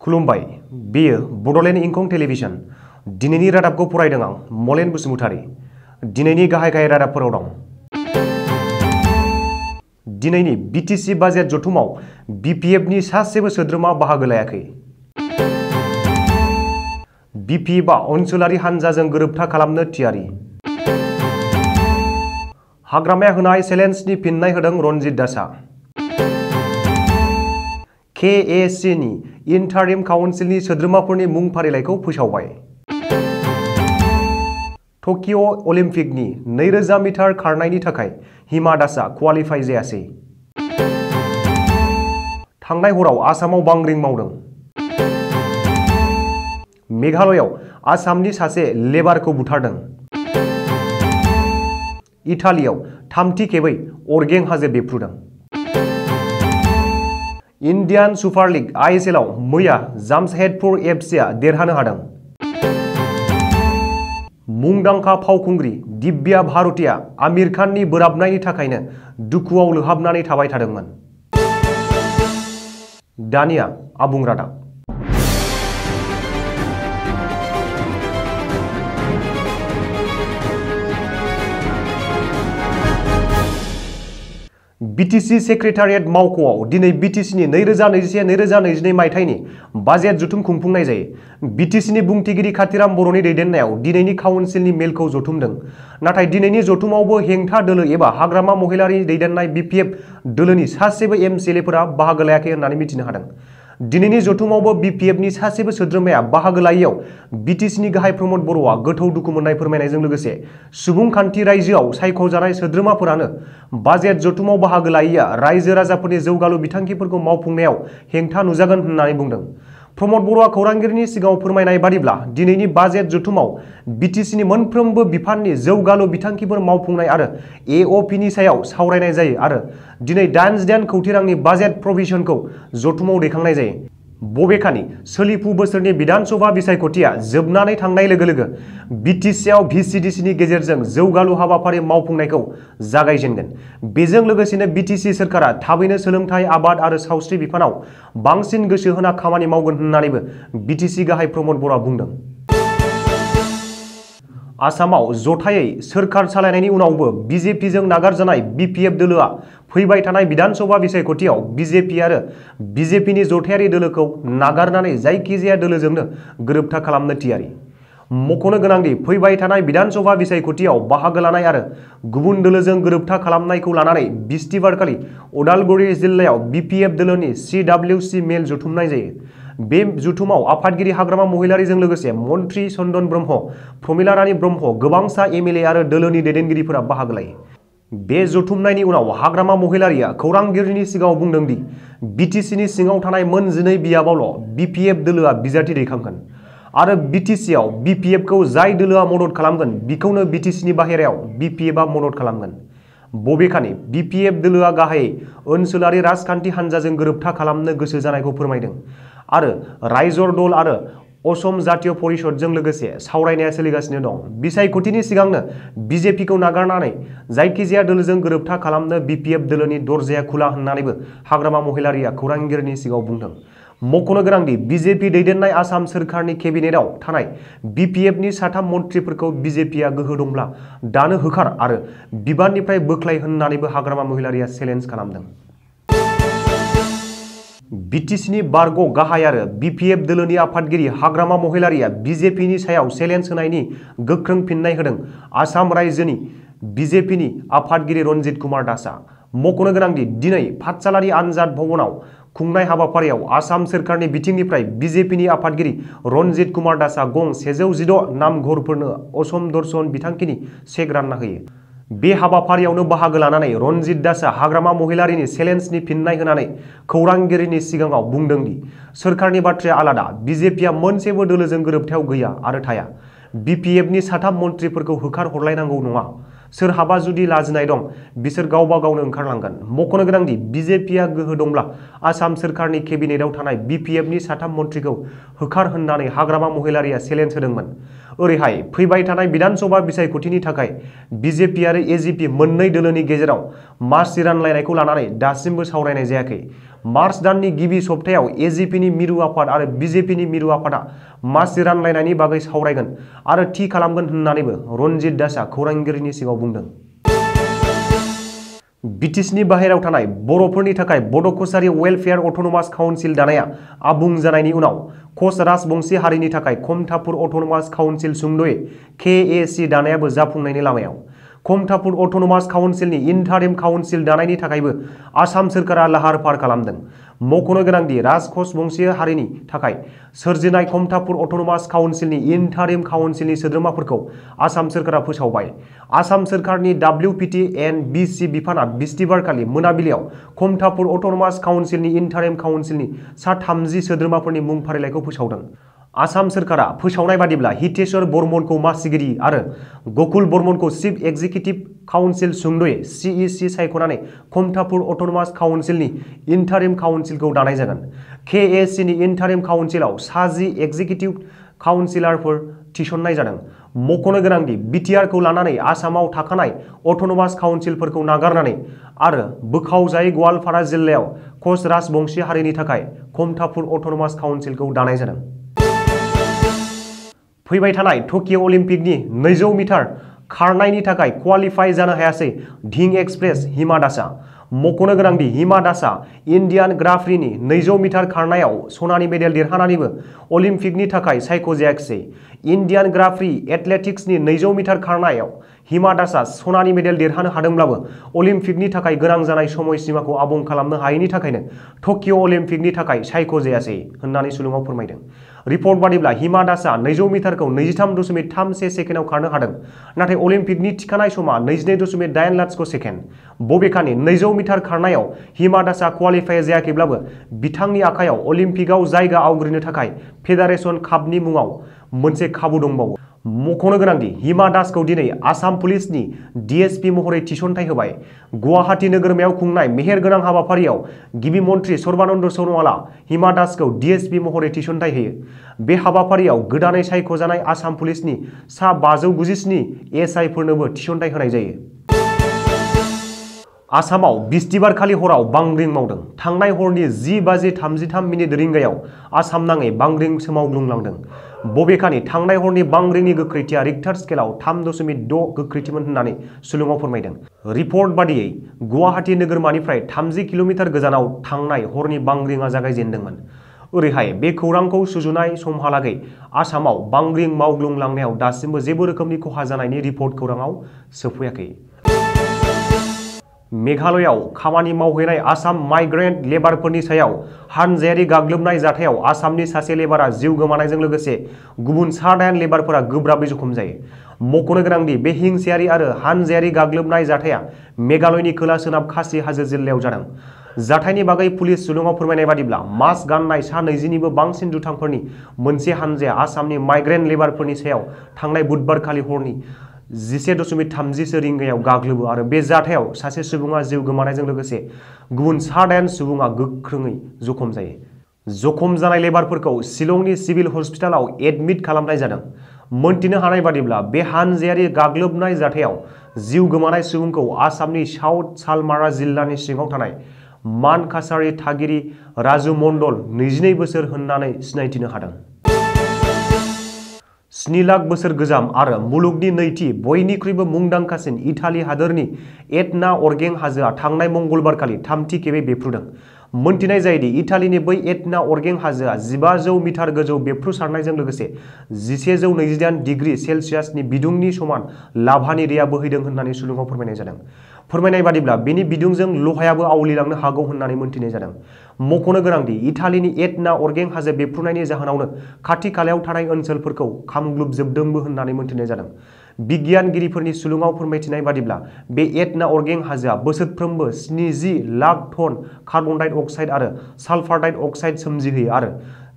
खुलुमबाय बेयो बड'लेण्ड इंखं टेलिभिजन दिनैनि रादाबखौ फरायदों आं मलेन बसुमतारी दिनैनि गाहाय रादाबफोराव दं। दिनैनि बिटिसि बाजेट जथुमाव बिपिएफनि सासेबो सोद्रोमा बाहागो लायाखै। बिपिएफआ ओनसोलारि हानजाजों गोरोबथा खालामनो थियारि। हाग्रामाया होनाय चेलेन्जनि फिननाय होदों रनजित दासआ। केएसिनि इन्टारिम काउन्सिलनि सोद्रोमाफोरनि मुं फारिलाइखौ फोसावबाय। टकिय' अलिम्पिकनि 2000 मिटार खारनायनि थाखाय हिमा दासआ क्वालिफाइ जायासै। थांनाय हराव आसामाव बांग्रिं मावदों। मेघालयआव आसामनि सासे लेबारखौ बुथारदों। इटालियाव थामथि खेबै अरगें हाजो बेफ्रुदों। इन्डियान सुपार लिग आइएसएलआव मैया जामशेदपुर एफसीआ देरहानो हादों। मुंदांखा फावखुंग्रि दिव्या भारतीया आमिर खाननि बोराबनायनि थाखायनो दुखुआव लोहाबनानै थाबाय थादोंमोन। दानिया आबुं रादाब। बिटिसि सेक्रेटारियेट मावख'आव दिनै बिटिसिनि 2021-2022 मायथाइनि बाजेट जथुम खुंफुंनाय जायो। बिटिसिनि बुंथिगिरि खाथिराम बर'नि दैदेननायाव दिनैनि काउन्सिलनि मेलखौ जथुमदों। नाथाय दिनैनि जथुमावबो हेंथा दोलो एबा हाग्रामा महिलारि दैदेननाय बिपिएफ दोलोनि सासेबो एमसिएलएफोरा बाहागो लायाखै होननानै मिथिनो हादों। दिनैनि जथुमावबो बिपिएफनि सासेबो सोद्रोमाया बाहागो लायैयाव बिटिसिनि गाहाय प्रमद बर'आ गोथौ दुखु मोननाय फोरमायनायजों लोगोसे सुबुंखान्थि रायजोआव सायख'जानाय सोद्रोमाफोरानो बाजेट जथुमाव बाहागो लायैया रायजो राजाफोरनि जौगालु बिथांखिफोरखौ मावफुंनायाव हेंथा नुजागोन होननानै बुंदों। प्रमद बर'आ खौरांगिरिनि सिगाङाव फोरमायनाय बादिब्ला दिनैनि बाजेट जथुमाव बिटिसिनि मोनफ्रोमबो बिफाननि जौगालु बिथांखिफोर मावफुंनाय आरो एअपिनि सायाव सावरायनाय जायो आरो दिनै 89 कौटि रांनि बाजेट प्रभिजनखौ जथुमाव दैखांनाय जायो। बबेखानि सोलिफु बोसोरनि बिधानसभा बिसायख'थिया जोबनानै थांनाय लोगो लोगो बिटिसिआव भिसिडिसिनि गेजेरजों जौगालु हाबाफारि मावफुंनायखौ जागायजेनगोन। बेजों लोगोसेनो बिटिसि सोरखारा थाबैनो सोलोंथाइ, आबाद आरो सावस्रि बिफानाव बांसिन गोसो होना खामानि मावगोन होननानैबो बिटिसि गाहाय प्रमद बर'आ बुंदों। आसामाव जथायै सोरखार सालायनायनि उनावबो बिजेपिजों नागारजानाय बिपिएफ दोलोआ फैबाय थानाय बिधानसभा बिसायख'थियाव बिजेपि आरो बिजेपिनि जथायारि दोलोखौ नागारनानै जायखिजाया दोलोजोंनो गोरोबथा खालामनो थियारि। मख'नो गोनांदि फैबाय थानाय बिधानसभा बिसायख'थियाव बाहागो लानाय आरो गुबुन दोलोजों गोरोबथा खालामनायखौ लानानै बिस्तिबारखालि उदालगुरि जिल्लायाव बिपिएफ दोलोनि सिडब्लिउसि मेल जथुमनाय जायो। बे जथुमाव आफादगिरि हाग्रामा महिलारिजों लोगोसे मन्त्रि चन्दन ब्रह्म, प्रमिला रानी ब्रह्म, गोबांसा एमएलए आरो दोलोनि दैदेनगिरिफोरा बाहागो लायो। बे जथुमनायनि उनाव हाग्रामा महिलारिया खौरांगिरिनि सिगाङाव बुंदों दि बिटिसिनि सिङाव थानाय मोन 12 बियाबावल' बिपिएफ दोलोआ बिजाथि दैखांगोन आरो बिटिसिआव बिपिएफखौ जाय दोलोआ मदद खालामगोन बिखौनो बिटिसिनि बाहेरायाव बिपिएफआ मदद खालामगोन। बबेखानि बिपिएफ दोलोआ गाहायै ओनसोलारि राजखान्थि हानजाजों गोरोबथा खालामनो गोसो जानायखौ फोरमायदों आरो रायजर दल आरो असम जातीय परिषदजों लोगोसे सावरायनाया सोलिगासिनो दं। बिसायख'थिनि सिगांनो बिजेपिखौ नागारनानै जायखिजाया दोलोजों गोरोबथा खालामनो बिपिएफ दोलोनि दरजाया खुला होननानैबो हाग्रामा महिलारिया खौरांगिरिनि सिगाङाव बुंदों। मख'नो गोनांदि बिजेपि दैदेननाय आसाम सोरखारनि केबिनेटआव थानाय बिपिएफनि 3 मन्थ्रिफोरखौ बिजेपिआ गोहो दंब्ला दानो होखार आरो बिबाननिफ्राय बोख्लाय होननानैबो हाग्रामा महिलारिया चेलेन्ज खालामदों। बिटिसिनि बारग' गाहाय आरो बिपिएफ दोलोनि आफादगिरि हाग्रामा महिलारिया बिजेपिनि सायाव चेलेन्ज होनायनि गोख्रों फिननाय होदों। आसाम रायजोनि बिजेपिनि आफादगिरि रनजित कुमार दासआ मख'नो गोनांदि दिनै पाठशालानि आनजाद भवनाव खुंनाय हाबाफारियाव आसाम सोरखारनि बिथिंनिफ्राय बिजेपिनि आफादगिरि रनजित कुमार दासआ गं 116 नामघरफोरनो असम दर्शन बिथांखिनि चेक रानना होयो। बे हाबाफारियावनो बाहागो लानानै रनजित दासआ हाग्रामा महिलारिनि चेलेन्जनि फिननाय होनानै खौरांगिरिनि सिगाङाव बुंदों दि सोरखारनि बाथ्राया आलादा, बिजेपिआ मोनसेबो दोलोजों गोरोबथायाव गैया आरो थाया। बिपिएफनि 3 मन्थ्रिफोरखौ होखार हरलायनांगौ नङा। सोरहाबा जुदि लाजिनाय दं बिसोर गावबा गावनो ओंखारलांगोन। मख'नो गोनांदि बिजेपिआ गोहो दंब्ला आसाम सोरखारनि केबिनेटआव थानाय बिपिएफनि 3 मन्थ्रिखौ होखार होननानै हाग्रामा महिलारिया चेलेन्ज होदोंमोन। ओरैहाय फैबाय थानाय बिधानसभा बिसायख'थिनि थाखाय बिजेपि आरो एजिपि मोननै दोलोनि गेजेराव मासि रानलायनायखौ लानानै दासिमबो सावरायनाय जायाखै। मार्च दाननि गिबि सप्तायाव एजिपिनि मिरु आफाद आरो बिजेपिनि मिरु आफादा मासि रानलायनायनि बागै सावरायगोन आरो थि खालामगोन होननानैबो रनजित दासआ खौरांगिरिनि सिगाङाव बुंदों। बिटिसिनि बाहेरायाव थानाय बर'फोरनि थाखाय बड' कछारी वेलफेयार अट'नमास काउन्सिल दानाया आबुं जानायनि उनाव कच राजबंशी हारिनि थाखाय खमथापुर अट'नमास काउन्सिल सुंद'यै KAC दानायाबो जाफुंनायनि लामायाव। खमथापुर अट'नमास काउन्सिलनि इन्टारिम काउन्सिल दानायनि थाखायबो आसाम सोरखारा लाहार फाहार खालामदों। मख'नो गोनांदि राजबंशी हारिनि थाखाय सोरजिनाय खमथापुर अट'नमास काउन्सिलनि इन्टारिम काउन्सिलनि सोद्रोमाफोरखौ आसाम सोरखारा फोसावबाय। आसाम सोरखारनि WPT&BC बिफाना बिस्तिबारखालि मोनाबिलियाव खमथापुर अट'नमास काउन्सिलनि इन्टारिम काउन्सिलनि सा 30 सोद्रोमाफोरनि मुं फारिलाइखौ फोसावदों। आसाम सोरखारा फोसावनाय बादिब्ला हितेश्वर बर्मनखौ मासिगिरि आरो गकुल बर्मनखौ चिफ एक्जिकिउटिभ काउन्सिल सुंद'यै CEC सायख'नानै खमथापुर अट'नमास काउन्सिलनि इन्टारिम काउन्सिलखौ दानाय जागोन। KAC नि इन्टारिम काउन्सिलाव सा 10 एक्जिकिउटिभ काउन्सिलरफोर थिसननाय जादों। मख'नो गोनांदि बिटिआरखौ लानानै आसामाव थाखानाय अट'नमास काउन्सिलफोरखौ नागारनानै आरो बोखावजायै गवालपारा जिल्लायाव कच राजबंशी हारिनि थाखाय खमथापुर अट'नमास काउन्सिलखौ दानाय जादों। फैबाय थानाय टकिअ अलिम्पिकनि 200 मिटार खारनायनि थाखाय क्वालिफाइ जानो हायासै धिं एक्सप्रेस हिमा दासआ। मख'नो गोनांदि हिमा दासआ इन्डियान ग्रां प्रिनि 200 मिटार खारनायाव सनानि मेडेल देरहानानैबो अलिम्पिकनि थाखाय सायख'जायाखिसै। इन्डियान ग्रां प्रि एथलेटिक्सनि 200 मिटार खारनायाव हिमा दासआ सनानि मेडेल देरहानो हादोंब्लाबो अलिम्पिकनि थाखाय गोनां जानाय समय सीमाखौ आबुं खालामनो हायैनि थाखायनो टकिअ अलिम्पिकनि थाखाय सायख'जायासै होननानै सुलुङाव फोरमायदों। रिपर्ट बादिब्ला हिमा दासआ 200 मिटारखौ 23.31 सेकेन्डआव खारनो हादों, नाथाय अलिम्पिकनि थिखानाय समा 22.80 सेकेन्ड। बबेखानि 200 मिटार खारनायाव हिमा दासआ क्वालिफाइ जायाखैब्लाबो बिथांनि आखायाव अलिम्पिकआव जायगा आवग्रिनो थाखाय फेडारेशन कापनि मुङाव मोनसे खाबु दंबावो। मख'नो गोनांदि हिमा दासखौ दिनै आसाम पुलिसनि DSP महरै थिसनथाइ होबाय। गुवाहाटी नोगोरमायाव खुंनाय मेहेरगोनां हाबाफारियाव गिबि मन्थ्रि सर्बानन्द सन'वालआ हिमा दासखौ DSP महरै थिसनथाइ होयो। बे हाबाफारियाव गोदानै सायख'जानाय आसाम पुलिसनि सा 597 SI फोरनोबो थिसनथाइ होनाय जायो। आसामाव बिस्तिबारखालि हराव बांग्रिं मावदों। थांनाय हरनि 10:33 रिंगायाव आसामनाङै बांग्रिं सोमावग्लुंलांदों। बबेखानि थांनाय हरनि बांग्रिंनि गोख्रैथिया रिक्टार स्केलाव 3.6 गोख्रैथिमोन होननानै सुलुङाव फोरमायदों। रिपर्ट बादियै गुवाहाटी नोगोरमानिफ्राय 30 किल'मिटार गोजानाव थांनाय हरनि बांग्रिंआ जागायजेन्दोंमोन। ओरैहाय बे खौरांखौ सुजुनाय समहालागै आसामाव बांग्रिं मावग्लुंलांनायाव दासिमबो जेबो रोखोमनि खहा जानायनि रिपर्ट खौराङाव सफैयाखै। मेघालयआव खामानि मावहैनाय आसाम माइग्रेन्ट लेबारफोरनि सायाव हानजायारि गाग्लोबनाय जाथायाव आसामनि सासे लेबारा जिउ गोमानायजों लोगोसे गुबुन सा 8 लेबारफोरा गोब्राबै जखम जायो। मख'नो गोनांदि बे हिंसायारि आरो हानजायारि गाग्लोबनाय जाथाया मेघालयनि खोला सोनाब खासि हाजो जिल्लायाव जादों। जाथायनि बागै पुलिस सुलुङाव फोरमायनाय बादिब्ला मास्क गाननाय सा 20 निबो बांसिन दुथांफोरनि मोनसे हानजाया आसामनि माइग्रेन्ट लेबारफोरनि सायाव थांनाय बुधबारखालि हरनि 11:30 रिंगायाव गाग्लोबो आरो बे जाथायाव सासे सुबुङा जिउ गोमानायजों लोगोसे गुबुन सा 8 सुबुङा गोख्रोङै जखम जायो। जखम जानाय लेबारफोरखौ शिलंनि सिभिल हस्पिटालाव एडमिट खालामनाय जादों। मोनथिनो हानाय बादिब्ला बे हानजायारि गाग्लोबनाय जाथायाव जिउ गोमानाय सुबुंखौ आसामनि साउथ सालमारा जिल्लानि सिङाव थानाय मानकाछारी थागिरि राजु मण्डल 22 बोसोर होननानै सिनायथिनो हादों। 7 लाख बोसोर गोजाम आरो मुलुगनि नैथि बयनिख्रुइबो मुंदांखासिन इटाली हादोरनि एटना अरगें हाजोआ थांनाय मंगलबारखालि थामथि खेबै बेफ्रुदों। मोनथिनाय जायोदि इटालीनि बै एटना अरगें हाजोआ 1500 मिटार गोजौ बेफ्रुसारनायजों लोगोसे 1128 डिग्री सेल्सियासनि बिदुंनि समान लाभानि दैया बोहैदों होननानै सुलुङाव फोरमायनाय जादों। फोरमायनाय बादिब्ला बेनि बिदुंजों लहायाबो आवलिलांनो हागौ होननानै मोनथिनाय जादों। मख'नो गोनांदि इटालीनि एटना अरगें हाजो बेफ्रुनायनि जाहोनावनो खाथि खालायाव थानाय ओनसोलफोरखौ खामग्लुबजोबदोंबो होननानै मोनथिनाय जादों। बिगियानगिरिफोरनि सुलुङाव फोरमायथिनाय बादिब्ला बे एटना अरगें हाजोआ बोसोरफ्रोमबो 70 लाख टन कार्बन डाइ अक्साइड आरो सालफार डाइ अक्साइड सोमजिहोयो आरो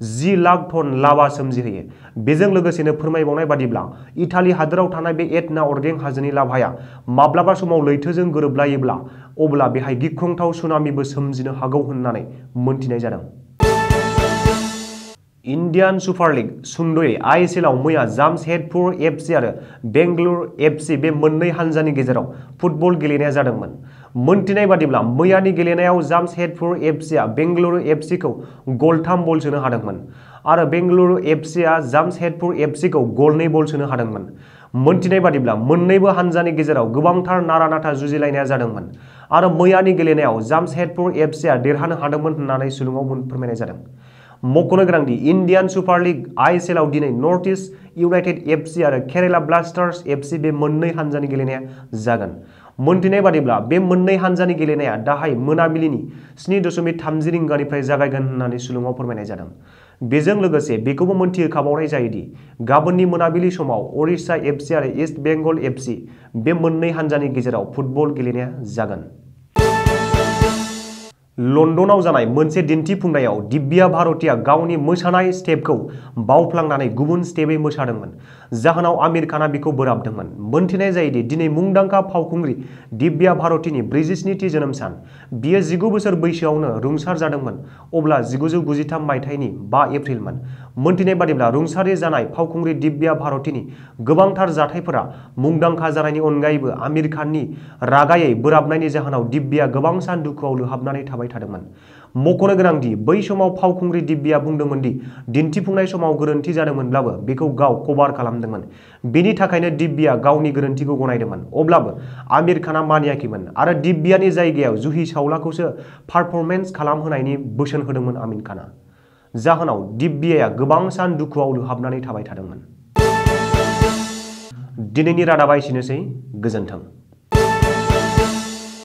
10 लाख टन लाभा सोमजिहोयो। बेजों लोगोसेनो फोरमायबावनाय बादिब्ला इटाली हादोराव थानाय बे एटना अरगें हाजोनि लाभाया माब्लाबा समाव लैथोजों गोरोबलायोब्ला अब्ला बेहाय गिख्रंथाव सुनामिबो सोमजिनो हागौ होननानै मोनथिनाय जादों। इन्डियान सुपार लीग सुंदयै आइएसएलआव मैया जामशेदपुर एफसि आरो बेंगलुरु एफसि बे मोननै हानजानि गेजेराव फुटबल गेलेनाया जादोंमोन। मोनथिनाय बादिब्ला मैयानि गेलेनायाव जामशेदपुर एफसिआ बेंगलुरु एफसिखौ गल 3 बल सोनो हादोंमोन आरो बेंगलुरु एफसिआ जामशेदपुर एफसिखौ गल 2 बल सोनो हादोंमोन। मोनथिनाय बादिब्ला मोन्नैबो हानजानि गेजेराव गोबांथार नारा-नाथा जुजिलायनाया जादोंमन आरो मैयानि गेलेनायाव जामशेदपुर एफसिआ देरहानो हादोंमोन होननानै सुलुङाव फोरमायनाय जादों। मख'नो गोनांदि इन्डियान सुपार लीग आइएसएलआव दिनै नर्थ इस्ट इउनाइटेड एफसि आरो केरेला ब्लास्टार्स एफसि बे मोननै हानजानि गेलेनाया जागोन। मोनथिनाय बादिब्ला बे मोननै हानजानि गेलेनाया दाहाय मोनाबिलिनि 7:30 रिंगानिफ्राय जागायगोन होननानै सुलुङाव फोरमायनाय जादों। बेजों लोगोसे बेखौबो मोनथिहोखाबावनाय जायोदि गाबोननि मोनाबिलि समाव ओडिशा एफसि आरो इस्ट बेंगल एफसि बे मोननै हानजानि गेजेराव फुटबल गेलेनाया जागोन। लन्दनाव जानाय मोनसे दिन्थिफुंनायाव दिव्या भारतीया गावनि मोसानाय स्टेपखौ बावफ्लांनानै गुबुन स्टेपै मोसादोंमोन, जाहोनाव आमिर खानआ बिखौ बोराबदोंमोन। मोनथिनाय जायोदि दिनै मुंदांखा फावखुंग्रि दिव्या भारतीनि 47थि जोनोम सान। बियो 19 बोसोर बैसोआवनो रुंसार जादोंमोन, अब्ला 1993 मायथाइनि 5 एप्रिलमोन। मोनथिनाय बादिब्ला रुंसारि जानाय फावखुंग्रि दिव्या भारतीनि गोबांथार जाथायफोरा मुंदांखा जानायनि अनगायैबो आमिर खाननि रागायै बोराबनायनि जाहोनाव दिव्या गोबां सान दुखुआव लोहाबनानै थाबाय थादोंमोन। मख'नो गोनांदि बै समाव फावखुंग्रि दिव्या बुंदोंमोन दि दिन्थिफुंनाय समाव गोरोन्थि जादोंमोनब्लाबो बेखौ गाव कभार खालामदोंमोन। बेनि थाखायनो दिव्या गावनि गोरोन्थिखौ गनायदोंमोन। अब्लाबो आमिर खानआ मानियाखैमोन आरो दिव्यानि जायगायाव जुहि चावलाखौसो पारफर्मेन्स खालामहोनायनि बोसोन होदोंमोन आमिर खानआ। जाहोनाव दिव्याया गोबां सान दुखुआव लोहाबनानै थाबाय थादोंमोन। दिनैनि रादाबा एसेनोसै, गोजोन्थों।